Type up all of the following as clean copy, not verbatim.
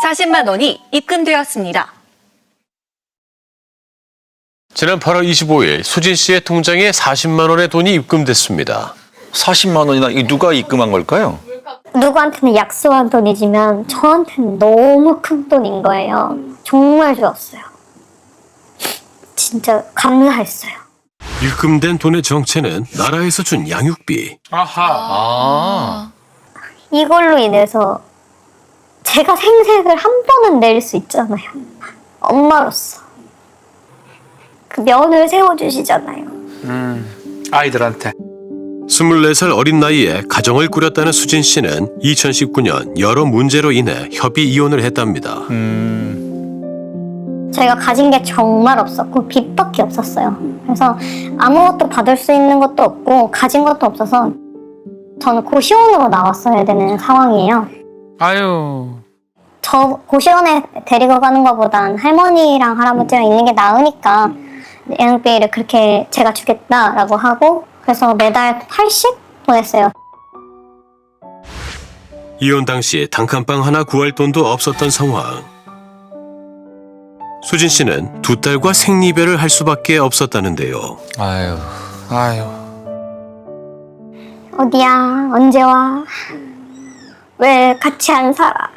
40만 원이 입금되었습니다. 지난 8월 25일 수진 씨의 통장에 40만 원의 돈이 입금됐습니다. 40만 원이나 이거 누가 입금한 걸까요? 누구한테는 약속한 돈이지만 저한테는 너무 큰 돈인 거예요. 정말 좋았어요. 진짜 감사했어요. 입금된 돈의 정체는 나라에서 준 양육비. 이걸로 인해서 제가 생색을 한 번은 낼 수 있잖아요. 엄마로서. 그 면을 세워주시잖아요. 아이들한테. 24살 어린 나이에 가정을 꾸렸다는 수진 씨는 2019년 여러 문제로 인해 협의 이혼을 했답니다. 저희가 가진 게 정말 없었고 빚밖에 없었어요. 그래서 아무것도 받을 수 있는 것도 없고 가진 것도 없어서 저는 고시원으로 나왔어야 되는 상황이에요. 아유. 저 고시원에 데리고 가는 것보단 할머니랑 할아버지랑 있는 게 나으니까 양육비를 그렇게 제가 주겠다라고 하고 그래서 매달 80 보냈어요. 이혼 당시 단칸방 하나 구할 돈도 없었던 상황. 수진 씨는 두 딸과 생리별을 할 수밖에 없었다는데요. 아유. 어디야? 언제 와? 왜 같이 안 살아?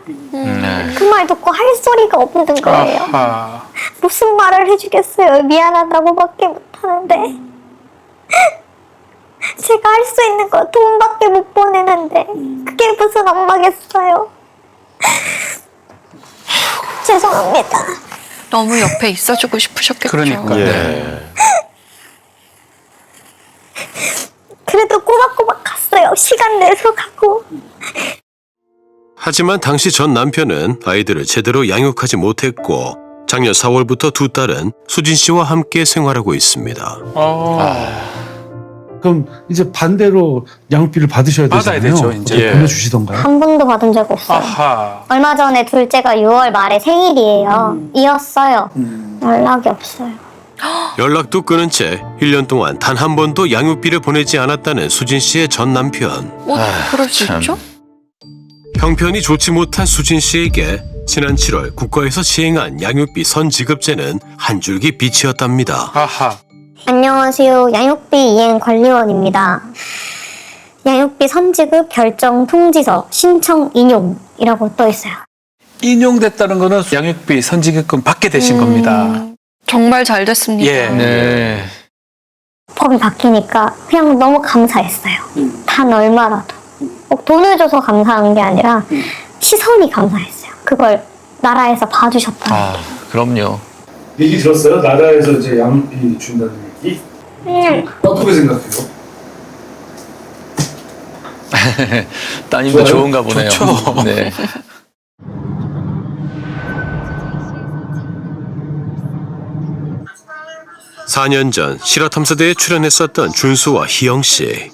그 말 듣고 할 소리가 없는 거예요. 아하. 무슨 말을 해주겠어요. 미안하다고밖에 못하는데. 제가 할 수 있는 거 돈밖에 못 보내는데 그게 무슨 엄마겠어요. 죄송합니다. 너무 옆에 있어주고 싶으셨겠죠. 그러니까요. 예. 그래도 꼬박꼬박 갔어요. 시간 내서 가고. 하지만 당시 전 남편은 아이들을 제대로 양육하지 못했고 작년 4월부터 두 딸은 수진 씨와 함께 생활하고 있습니다. 그럼 이제 반대로 양육비를 받으셔야 받아야 되잖아요. 되죠, 이제. 어떻게 예. 보내주시던가요? 한 번도 받은 적 없어요. 아하. 얼마 전에 둘째가 6월 말에 생일이에요. 이었어요. 연락이 없어요. 연락도 끊은 채 1년 동안 단 한 번도 양육비를 보내지 않았다는 수진 씨의 전 남편. 그럴 수 참. 있죠? 형편이 좋지 못한 수진 씨에게 지난 7월 국가에서 시행한 양육비 선지급제는 한 줄기 빛이었답니다. 아하. 안녕하세요. 양육비 이행 관리원입니다. 양육비 선지급 결정 통지서 신청 인용이라고 떠 있어요. 인용됐다는 거는 양육비 선지급금 받게 되신 겁니다. 정말 잘 됐습니다. 예. 네. 법이 바뀌니까 그냥 너무 감사했어요. 단 얼마라도. 꼭 돈을 줘서 감사한 게 아니라 시선이 감사했어요. 그걸 나라에서 봐주셨다. 아, 그럼요. 얘기 들었어요? 나라에서 이제 양육비 준다는 얘기? 어떻게 생각해요? 따님도 좋아요? 좋은가 보네요. 좋죠. 네. 사 년 전 실화탐사대에 출연했었던 준수와 희영 씨.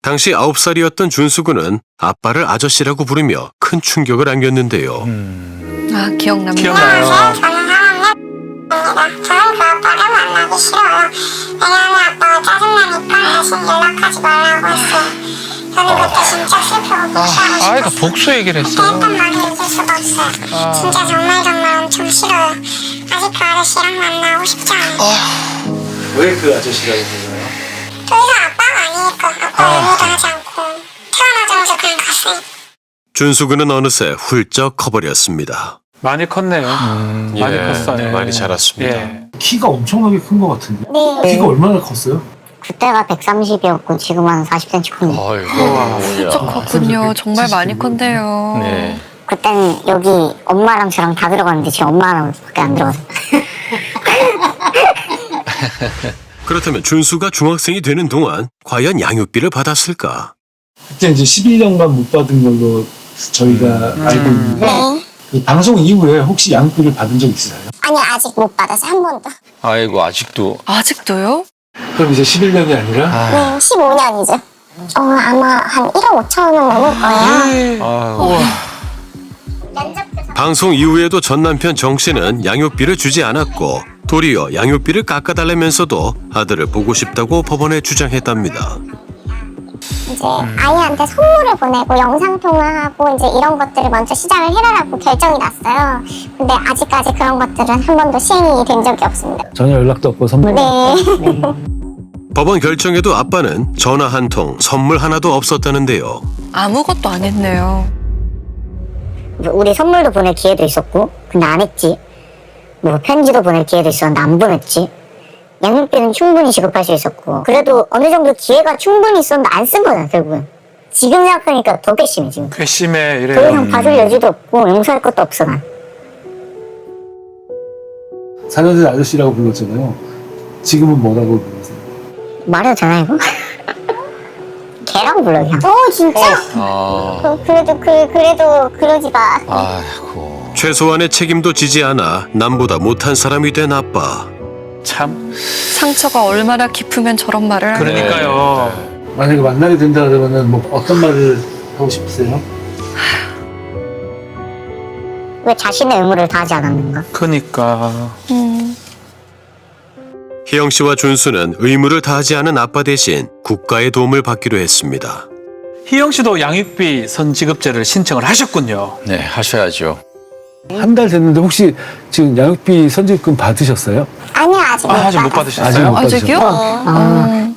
당시 9살이었던 준수 군은 아빠를 아저씨라고 부르며 큰 충격을 안겼는데요. 아, 기억납니다. 기억나요. 저는 그 아빠를 만나기 싫어요. 왜냐하면 아빠가 짜증나니까 대신 연락하지 말라고 했어요. 저는 그때 진짜 슬프고 복수하고 아이가 싶었어요. 복수 얘기를 그때 했어요. 했던 말을 잊을 수가 없어요. 진짜 정말 엄청 싫어요. 아직 그 아저씨랑 만나고 싶지 않아요. 왜 그 아저씨라고 불러요? 더 이상 아빠가 아니니까 아빠 의무도 하지 않고 태어나자마자 그냥 갔어요. 준수군은 어느새 훌쩍 커버렸습니다. 많이 컸네요. 많이 컸어요. 네, 많이 자랐습니다. 예. 키가 엄청나게 큰 것 같은데? 네. 키가 얼마나 컸어요? 그때가 130이었고 지금은 40cm 큽니다. 진짜 컸군요. 정말 많이 컸네요. 네. 그때는 여기 엄마랑 저랑 다 들어갔는데 지금 엄마랑 밖에 안 들어가서. 그렇다면 준수가 중학생이 되는 동안 과연 양육비를 받았을까? 그때 이제 11년간 못 받은 걸로 저희가 알고 있는데 그 방송 이후에 혹시 양육비를 받은 적 있으세요? 아니 아직 못 받아서 한 번도. 아이고, 아직도. 아직도요? 그럼 이제 11년이 아니라 네, 15년이죠. 아마 한 1억 5천은 넘을 거예요. 아유. 방송 이후에도 전 남편 정 씨는 양육비를 주지 않았고 도리어 양육비를 깎아달라면서도 아들을 보고 싶다고 법원에 주장했답니다. 이제 아이한테 선물을 보내고 영상통화하고 이제 이런 것들을 먼저 시작을 해라라고 결정이 났어요. 근데 아직까지 그런 것들은 한 번도 시행이 된 적이 없습니다. 전혀 연락도 없고 선물. 네. 법원 결정에도 아빠는 전화 한 통, 선물 하나도 없었다는데요. 아무것도 안 했네요. 우리 선물도 보낼 기회도 있었고 근데 안 했지. 뭐 편지도 보낼 기회도 있었는데 안 보냈지. 양육비는 충분히 지급할 수 있었고 그래도 어느 정도 기회가 충분히 있었는데 안 쓴 거잖아 결국은. 지금 생각하니까 더 괘씸해 지금. 괘씸해 더 이래요. 이상 봐줄 여지도 없고 용서할 것도 없어 난. 4년 전 아저씨라고 불렀잖아요. 지금은 뭐라고 부르세요? 말해도 되나 이거? 걔라고 불러 그냥. 진짜? 그래도 그러지 마. 아이고. 최소한의 책임도 지지 않아 남보다 못한 사람이 된 아빠. 참. 상처가 얼마나 깊으면 저런 말을 하는 그러니까요. 만약에 만나게 된다 그러면은 뭐 어떤 말을 하고 싶으세요? 왜 자신의 의무를 다하지 않았는가? 그러니까. 희영 씨와 준수는 의무를 다하지 않은 아빠 대신 국가의 도움을 받기로 했습니다. 희영 씨도 양육비 선지급제를 신청을 하셨군요. 네, 하셔야죠. 한 달 됐는데 혹시 지금 양육비 선지급금 받으셨어요? 아니요, 아직 못 아직 못 받았어요. 아직 받으셨어요? 못 아직이요? 받으셨어요?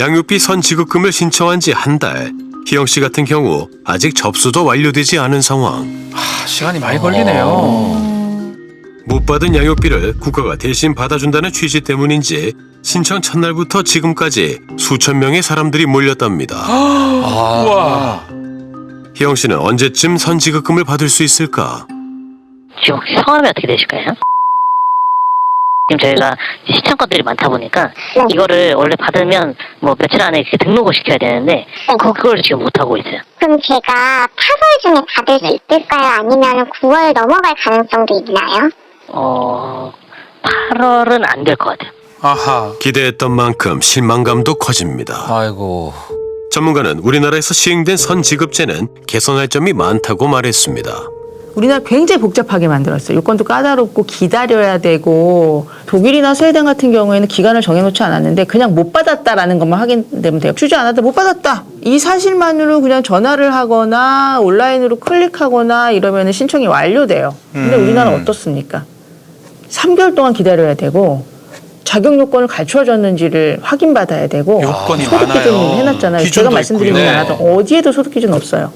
양육비 선지급금을 신청한 지 한 달. 희영 씨 같은 경우 아직 접수도 완료되지 않은 상황. 아, 시간이 많이 걸리네요. 못 받은 양육비를 국가가 대신 받아준다는 취지 때문인지 신청 첫날부터 지금까지 수천 명의 사람들이 몰렸답니다. 우와. 희영 씨는 언제쯤 선지급금을 받을 수 있을까? 지금 혹시 성함이 어떻게 되실까요? 지금 저희가 이제 시청권들이 많다 보니까 이거를 원래 받으면 뭐 며칠 안에 이렇게 등록을 시켜야 되는데 그걸 지금 못 하고 있어요. 그럼 제가 8월 중에 받을 수 있을까요? 아니면 9월 넘어갈 가능성도 있나요? 8월은 안 될 것 같아요. 아하. 기대했던 만큼 실망감도 커집니다. 아이고. 전문가는 우리나라에서 시행된 선지급제는 개선할 점이 많다고 말했습니다. 우리나라 굉장히 복잡하게 만들었어요. 요건도 까다롭고 기다려야 되고 독일이나 스웨덴 같은 경우에는 기간을 정해놓지 않았는데 그냥 못 받았다라는 것만 확인되면 돼요. 취재 안 하다 못 받았다. 이 사실만으로 그냥 전화를 하거나 온라인으로 클릭하거나 이러면 신청이 완료돼요. 근데 우리나라는 어떻습니까? 3개월 동안 기다려야 되고 자격 요건을 갖춰졌는지를 확인받아야 되고 요건이 소득 많아요. 기준을 해놨잖아요. 제가 기준도 말씀드린 게 있고요. 많아도 어디에도 소득 기준 없어요.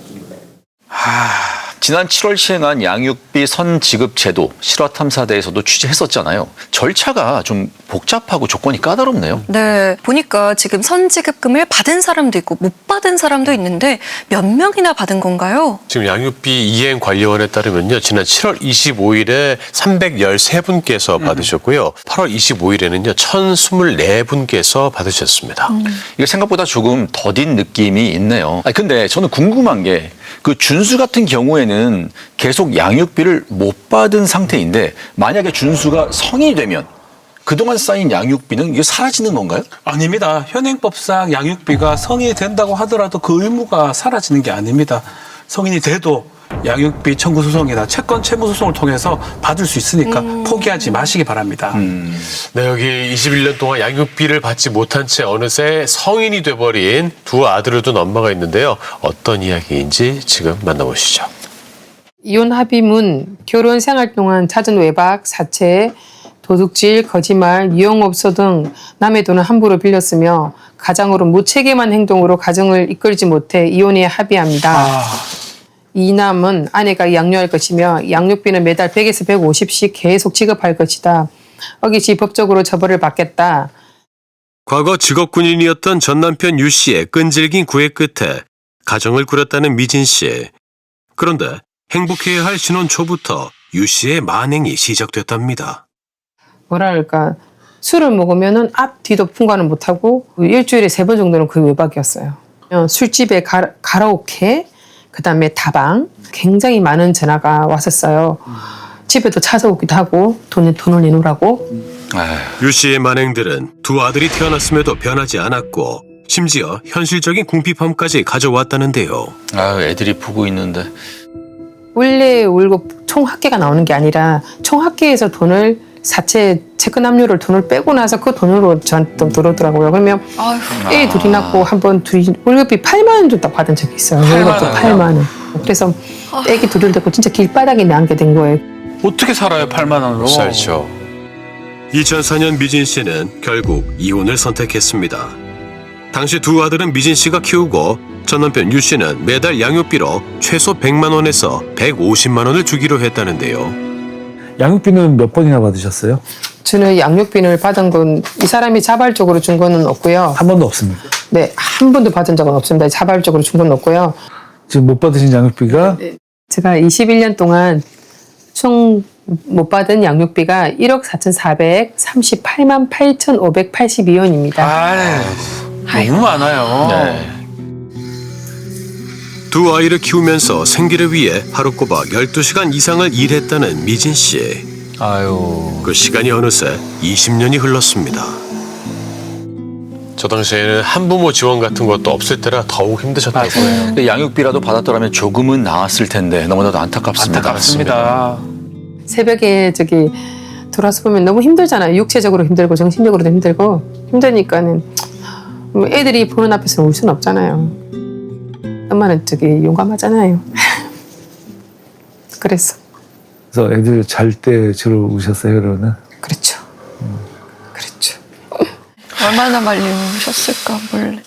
지난 7월 시행한 양육비 선지급 제도 실화탐사대에서도 취재했었잖아요. 절차가 좀 복잡하고 조건이 까다롭네요. 네, 보니까 지금 선지급금을 받은 사람도 있고 못 받은 사람도 있는데 몇 명이나 받은 건가요? 지금 양육비 이행관리원에 따르면요. 지난 7월 25일에 313분께서 받으셨고요. 8월 25일에는요. 1024분께서 받으셨습니다. 이게 생각보다 조금 더딘 느낌이 있네요. 근데 저는 궁금한 게 그 준수 같은 경우에는 계속 양육비를 못 받은 상태인데 만약에 준수가 성인이 되면 그동안 쌓인 양육비는 이게 사라지는 건가요? 아닙니다. 현행법상 양육비가 성인이 된다고 하더라도 그 의무가 사라지는 게 아닙니다. 성인이 돼도 양육비 청구 소송이나 채권 채무 소송을 통해서 받을 수 있으니까 포기하지 마시기 바랍니다. 네, 여기 21년 동안 양육비를 받지 못한 채 어느새 성인이 돼버린 두 아들을 둔 엄마가 있는데요. 어떤 이야기인지 지금 만나보시죠. 이혼 합의문, 결혼 생활 동안 잦은 외박, 사채, 도둑질, 거짓말, 유용업소 등 남의 돈을 함부로 빌렸으며 가장으로 무책임한 행동으로 가정을 이끌지 못해 이혼에 합의합니다. 이 남은 아내가 양육할 것이며 양육비는 매달 100에서 150씩 계속 지급할 것이다. 어기시 법적으로 처벌을 받겠다. 과거 직업군인이었던 전 남편 유 씨의 끈질긴 구애 끝에 가정을 꾸렸다는 미진 씨. 그런데 행복해야 할 신혼 초부터 유 씨의 만행이 시작됐답니다. 뭐랄까, 술을 먹으면은 앞 뒤도 풍과는 못하고 일주일에 3번 정도는 거의 외박이었어요. 술집에 가라오케, 그다음에 다방, 굉장히 많은 전화가 왔었어요. 집에도 찾아오기도 하고 돈을 내놓으라고. 유 씨의 만행들은 두 아들이 태어났음에도 변하지 않았고 심지어 현실적인 궁핍함까지 가져왔다는데요. 애들이 보고 있는데. 원래 월급 총합계가 나오는 게 아니라 총합계에서 돈을 사채 채권 압류를 돈을 빼고 나서 그 돈으로 저한테 들어오더라고요. 그러면 아휴. 애 둘이 낳고 한 번 둘이 월급이 8만 원 줬다 받은 적이 있어요. 월급도 8만 원. 그래서 애기 둘을 데리고 진짜 길바닥에 앉게 된 거예요. 어떻게 살아요 8만 원으로? 살죠. 2004년 미진 씨는 결국 이혼을 선택했습니다. 당시 두 아들은 미진 씨가 키우고 전 남편 유 씨는 매달 양육비로 최소 100만 원에서 150만 원을 주기로 했다는데요. 양육비는 몇 번이나 받으셨어요? 저는 양육비를 받은 건 이 사람이 자발적으로 준 거는 없고요. 한 번도 없습니까? 네, 한 번도 받은 적은 없습니다. 자발적으로 준 건 없고요. 지금 못 받으신 양육비가 제가 21년 동안 총 못 받은 양육비가 1억 4,438만 8,582원입니다. 아이, 너무 많아요. 네. 두 아이를 키우면서 생계를 위해 하루 꼬박 12시간 이상을 일했다는 미진 씨. 아유. 그 시간이 어느새 20년이 흘렀습니다. 저 당시에는 한부모 지원 같은 것도 없을 때라 더욱 힘드셨다고 해요. 근데 양육비라도 받았더라면 조금은 나았을 텐데 너무나도 안타깝습니다. 안타깝습니다. 새벽에 돌아서 보면 너무 힘들잖아요. 육체적으로 힘들고 정신적으로도 힘들고 힘드니까는 뭐 애들이 보는 앞에서 울 수는 없잖아요. 엄마는 용감하잖아요. 그래서 애들 잘 때 주로 우셨어요, 그러면? 그렇죠. 그렇죠. 얼마나 많이 우셨을까 몰래.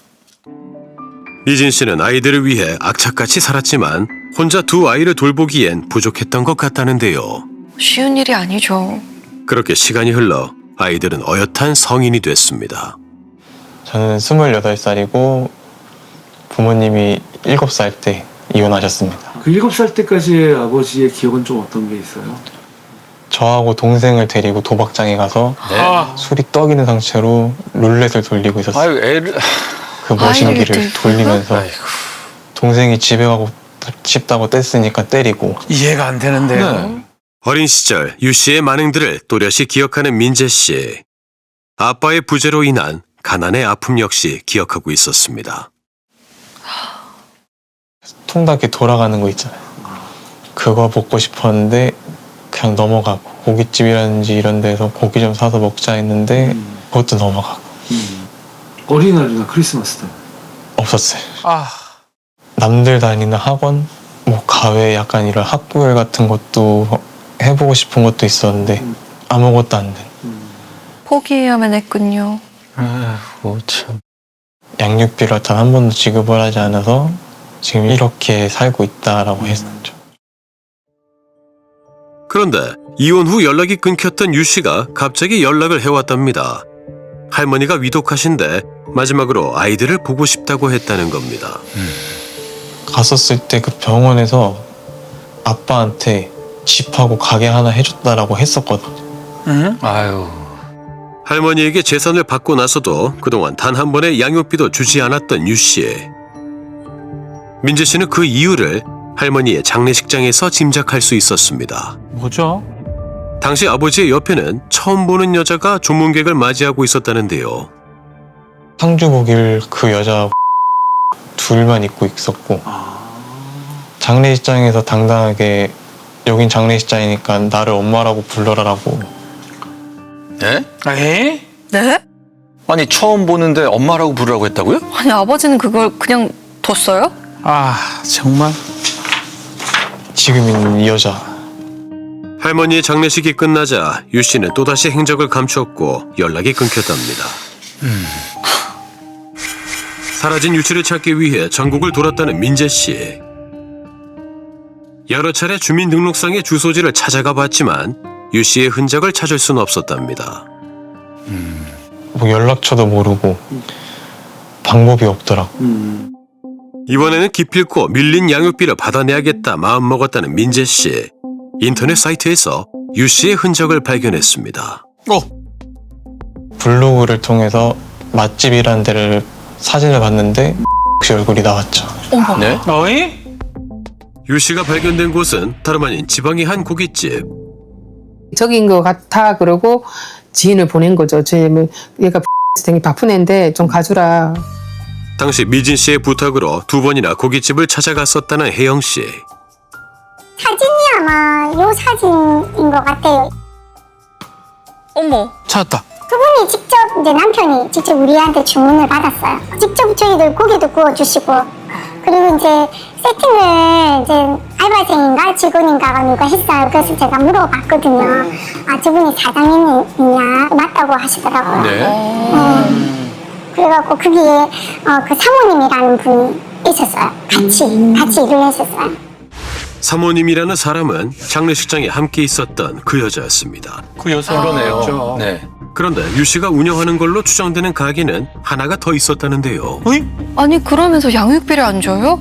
미진 씨는 아이들을 위해 악착같이 살았지만 혼자 두 아이를 돌보기엔 부족했던 것 같다는데요. 쉬운 일이 아니죠. 그렇게 시간이 흘러 아이들은 어엿한 성인이 됐습니다. 저는 28살이고 부모님이 7살 때 이혼하셨습니다. 그 7살 때까지의 아버지의 기억은 좀 어떤 게 있어요? 저하고 동생을 데리고 도박장에 가서 술이 떡이는 상태로 룰렛을 돌리고 있었어요. 아유, 애를. 그 머신기를 아이를 돌리면서 동생이 집에 가고 싶다고 뗐으니까 때리고. 이해가 안 되는데요. 네. 어린 시절 유 씨의 만행들을 또렷이 기억하는 민재 씨. 아빠의 부재로 인한 가난의 아픔 역시 기억하고 있었습니다. 통닭이 돌아가는 거 있잖아요. 그거 먹고 싶었는데 그냥 넘어가고 고깃집이라든지 이런 데서 고기 좀 사서 먹자 했는데 그것도 넘어가고. 어린이날이나 크리스마스 때 없었어요. 남들 다니는 학원, 뭐 가외 약간 이런 학구열 같은 것도 해보고 싶은 것도 있었는데 아무것도 안 돼. 포기해야만 했군요. 아이고, 참. 양육비를 단 한 번도 지급을 하지 않아서 지금 이렇게 살고 있다라고 했었죠. 그런데 이혼 후 연락이 끊겼던 유 씨가 갑자기 연락을 해왔답니다. 할머니가 위독하신데 마지막으로 아이들을 보고 싶다고 했다는 겁니다. 갔었을 때 그 병원에서 아빠한테 집하고 가게 하나 해줬다라고 했었거든요. 아유. 할머니에게 재산을 받고 나서도 그동안 단 한 번의 양육비도 주지 않았던 유 씨. 민재 씨는 그 이유를 할머니의 장례식장에서 짐작할 수 있었습니다. 뭐죠? 당시 아버지의 옆에는 처음 보는 여자가 조문객을 맞이하고 있었다는데요. 상주복을 그 여자 둘만 입고 있었고 장례식장에서 당당하게 여긴 장례식장이니까 나를 엄마라고 불러라라고. 네? 에? 네? 아니, 처음 보는데 엄마라고 부르라고 했다고요? 아니 아버지는 그걸 그냥 뒀어요? 정말 지금 있는 이 여자. 할머니의 장례식이 끝나자 유 씨는 또다시 행적을 감추었고 연락이 끊겼답니다. 사라진 유 씨를 찾기 위해 전국을 돌았다는 민재 씨. 여러 차례 주민등록상의 주소지를 찾아가 봤지만 유 씨의 흔적을 찾을 수는 없었답니다. 뭐 연락처도 모르고 방법이 없더라고. 이번에는 기필코 밀린 양육비를 받아내야겠다 마음먹었다는 민재 씨. 인터넷 사이트에서 유 씨의 흔적을 발견했습니다. 블로그를 통해서 맛집이라는 데를 사진을 봤는데 혹시 얼굴이 나왔죠. 네? 어이? 유 씨가 발견된 곳은 다름 아닌 지방의 한 고깃집. 적인 것 같아 그러고 지인을 보낸 거죠. 얘가 되게 바쁜 애인데 좀 가주라. 당시 미진 씨의 부탁으로 2번이나 고깃집을 찾아갔었다는 혜영 씨. 사진이 아마 요 사진인 것 같아요. 어머. 찾았다. 그분이 직접 이제 남편이 직접 우리한테 주문을 받았어요. 직접 저희들 고기도 구워주시고 그리고 이제 세팅을 이제 알바생인가 직원인가가 누가 했어요. 그래서 제가 물어봤거든요. 아 저분이 사장님이냐 맞다고 하시더라고요. 네. 그래갖고 거기에 그 사모님이라는 분이 있었어요. 같이 일을 했었어요. 사모님이라는 사람은 장례식장에 함께 있었던 그 여자였습니다. 그 여성 그러네요. 네. 그런데 유 씨가 운영하는 걸로 추정되는 가게는 하나가 더 있었다는데요. 아니 그러면서 양육비를 안 줘요?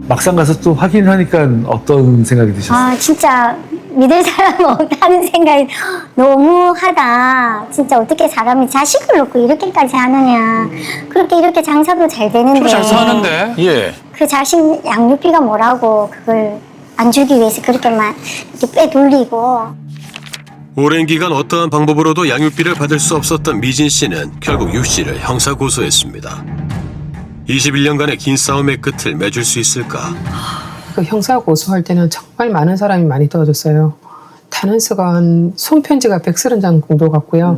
막상 가서 또 확인하니까 어떤 생각이 드셨어요? 아 진짜 믿을 사람 없다는 생각이 너무하다. 진짜 어떻게 사람이 자식을 놓고 이렇게까지 하느냐. 그렇게 이렇게 장사도 잘 되는데 잘 사는데. 예. 그 자식 양육비가 뭐라고 그걸 안 주기 위해서 그렇게만 이렇게 빼돌리고. 오랜 기간 어떠한 방법으로도 양육비를 받을 수 없었던 미진 씨는 결국 유 씨를 형사 고소했습니다. 21년간의 긴 싸움의 끝을 맺을 수 있을까? 그 형사 고소할 때는 정말 많은 사람이 많이 도와줬어요. 단원수가 한 손편지가 130장 정도 같고요.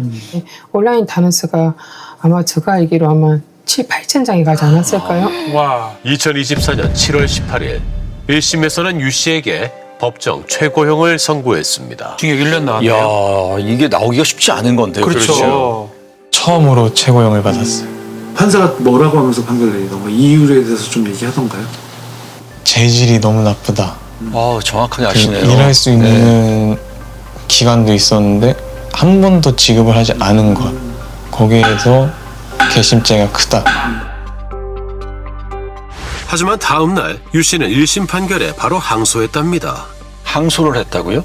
온라인 단원수가 아마 제가 알기로 아마 7, 8천 장이 가지 않았을까요? 와. 2024년 7월 18일 1심에서는 유 씨에게 법정 최고형을 선고했습니다. 징역 1년 나왔네요. 이야, 이게 나오기가 쉽지 않은 건데요. 그렇죠. 처음으로 최고형을 받았어요. 판사가 뭐라고 하면서 판결 내리던가 이유에 대해서 좀 얘기하던가요? 재질이 너무 나쁘다. 정확하게 그 아시네요. 일할 수 있는 기간도 있었는데 한 번도 지급을 하지 않은 것. 거기에서 괘씸죄가 크다. 하지만 다음 날 유 씨는 1심 판결에 바로 항소했답니다. 항소를 했다고요?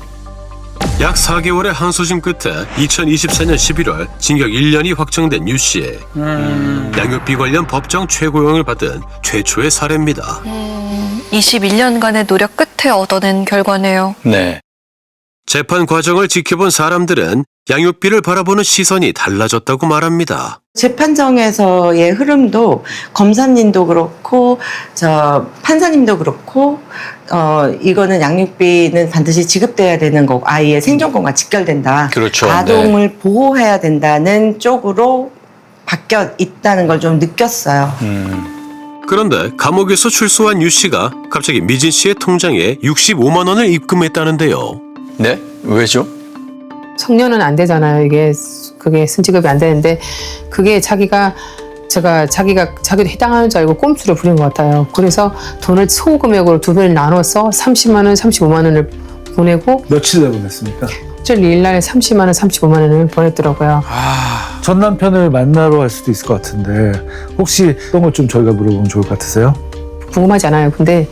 약 4개월의 항소심 끝에 2024년 11월 징역 1년이 확정된 유 씨의 양육비 관련 법정 최고형을 받은 최초의 사례입니다. 21년간의 노력 끝에 얻어낸 결과네요. 네. 재판 과정을 지켜본 사람들은 양육비를 바라보는 시선이 달라졌다고 말합니다. 재판정에서의 흐름도 검사님도 그렇고 판사님도 그렇고 이거는 양육비는 반드시 지급돼야 되는 거고 아이의 생존권과 직결된다. 그렇죠. 아동을 보호해야 된다는 쪽으로 바뀌어 있다는 걸 좀 느꼈어요. 그런데 감옥에서 출소한 유 씨가 갑자기 미진 씨의 통장에 65만 원을 입금했다는데요. 네? 왜죠? 성년은 안 되잖아요. 그게 순지급이 안 되는데 그게 자기도 해당하는 줄 알고 꼼수를 부린 것 같아요. 그래서 돈을 소금액으로 두 배를 나눠서 30만 원, 35만 원을 보내고 며칠에 보냈습니까? 6월 2일 날 30만 원, 35만 원을 보냈더라고요. 전 남편을 만나러 갈 수도 있을 것 같은데 혹시 어떤 걸 좀 저희가 물어보면 좋을 것 같으세요? 궁금하지 않아요. 근데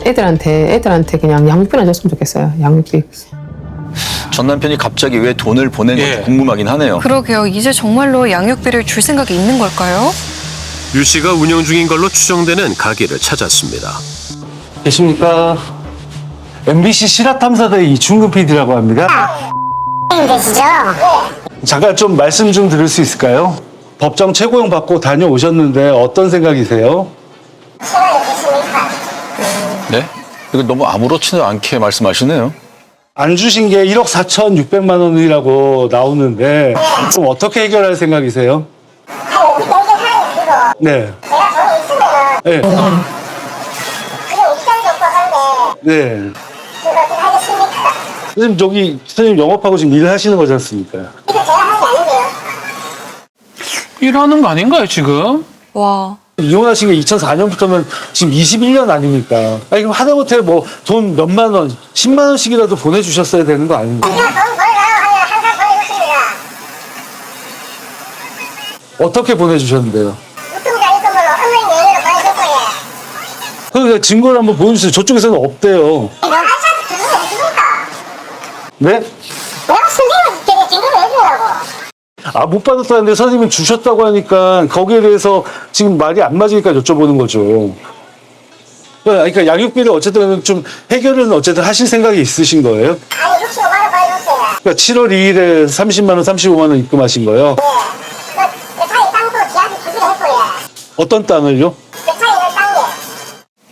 애들한테 그냥 양육비나 줬으면 좋겠어요. 양육비. 전 남편이 갑자기 왜 돈을 보낸 건지 궁금하긴 하네요. 그러게요. 이제 정말로 양육비를 줄 생각이 있는 걸까요? 유 씨가 운영 중인 걸로 추정되는 가게를 찾았습니다. 계십니까? MBC 실화탐사대 이충근 PD라고 합니다. 되시죠? 잠깐 좀 말씀 좀 들을 수 있을까요? 법정 최고형 받고 다녀오셨는데 어떤 생각이세요? 네? 이거 너무 아무렇지도 않게 말씀하시네요. 안 주신 게 1억 4,600만 원이라고 나오는데 좀 어떻게 해결할 생각이세요? 네. 네. 네. 선생님 저기 선생님 영업하고 지금 일을 하시는 거지 않습니까? 일하는 거 아닌가요, 지금? 와. 이혼하신 게 2004년부터면 지금 21년 아닙니까? 아니 그럼 하다못해 뭐 돈 몇만 원, 10만 원씩이라도 보내주셨어야 되는 거 아닙니까? 어떻게 보내주셨는데요? 그러니까 증거를 한번 보여주세요. 저쪽에서는 없대요. 네? 아, 못 받았다는데 선생님은 주셨다고 하니까 거기에 대해서 지금 말이 안 맞으니까 여쭤보는 거죠. 그러니까 양육비를 어쨌든 좀 해결은 어쨌든 하실 생각이 있으신 거예요? 아니 65만 원 받아줬어요. 그러니까 7월 2일에 30만 원, 35만 원 입금하신 거예요? 네. 그 차이 땅도 기한이 주기로 했고요. 어떤 땅을요? 그 차이 있는 땅에.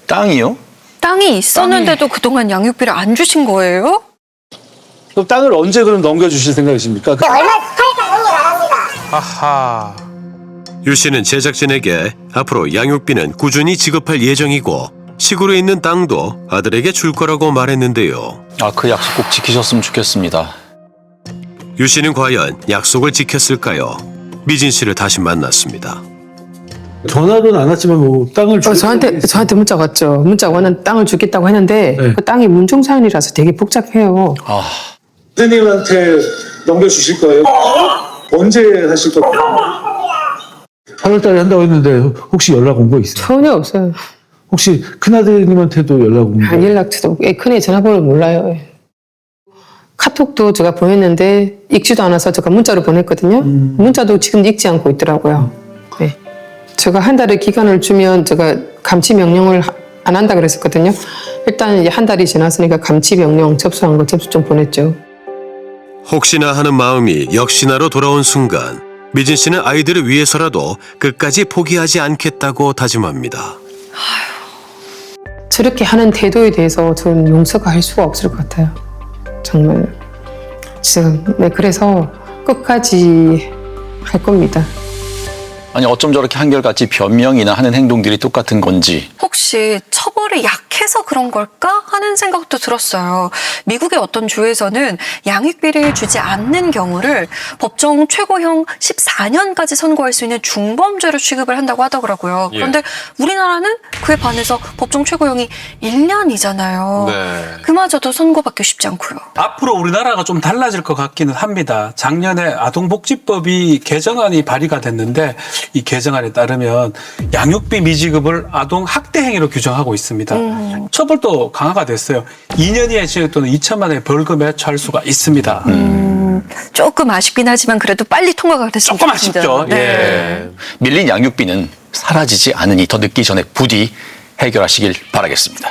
땅이요? 땅이 있었는데도 그동안 양육비를 안 주신 거예요? 그럼 땅을 언제 그럼 넘겨주실 생각이십니까? 얼마 할까 너무 잘합니다. 아하. 유 씨는 제작진에게 앞으로 양육비는 꾸준히 지급할 예정이고 시골에 있는 땅도 아들에게 줄 거라고 말했는데요. 아, 그 약속 꼭 지키셨으면 좋겠습니다. 유 씨는 과연 약속을 지켰을까요? 미진 씨를 다시 만났습니다. 전화는 안 왔지만 뭐 땅을 저한테 문자가 왔죠. 문자가 왔는 땅을 주겠다고 했는데 네. 그 땅이 문종사연이라서 되게 복잡해요. 아, 선생님한테 넘겨주실 거예요? 언제 하실 거예요? 8월달에 한다고 했는데 혹시 연락 온 거 있어요? 전혀 없어요. 혹시 큰아드님한테도 연락 온 거? 연락처도 큰애 전화번호를 몰라요. 카톡도 제가 보냈는데 읽지도 않아서 제가 문자로 보냈거든요. 문자도 지금 읽지 않고 있더라고요. 네. 제가 한 달의 기간을 주면 제가 감치 명령을 안 한다 그랬었거든요. 일단 이제 한 달이 지났으니까 감치 명령 접수한 거 접수 좀 보냈죠. 혹시나 하는 마음이 역시나로 돌아온 순간 미진 씨는 아이들을 위해서라도 끝까지 포기하지 않겠다고 다짐합니다. 저렇게 하는 태도에 대해서 저는 용서가 할 수가 없을 것 같아요. 정말. 지금 네, 그래서 끝까지 할 겁니다. 아니 어쩜 저렇게 한결같이 변명이나 하는 행동들이 똑같은 건지. 혹시 처벌이 약해서 그런 걸까 하는 생각도 들었어요. 미국의 어떤 주에서는 양육비를 주지 않는 경우를 법정 최고형 14년까지 선고할 수 있는 중범죄로 취급을 한다고 하더라고요. 그런데 우리나라는 그에 반해서 법정 최고형이 1년이잖아요. 그마저도 선고받기 쉽지 않고요. 앞으로 우리나라가 좀 달라질 것 같기는 합니다. 작년에 아동복지법이 개정안이 발의가 됐는데 이 개정안에 따르면 양육비 미지급을 아동 학대 행위로 규정하고 있습니다. 처벌도 강화가 됐어요. 2년 이하의 징역 또는 2천만 원의 벌금에 처할 수가 있습니다. 조금 아쉽긴 하지만 그래도 빨리 통과가 됐으면 조금 좋겠습니다. 아쉽죠. 네. 예. 밀린 양육비는 사라지지 않으니 더 늦기 전에 부디 해결하시길 바라겠습니다.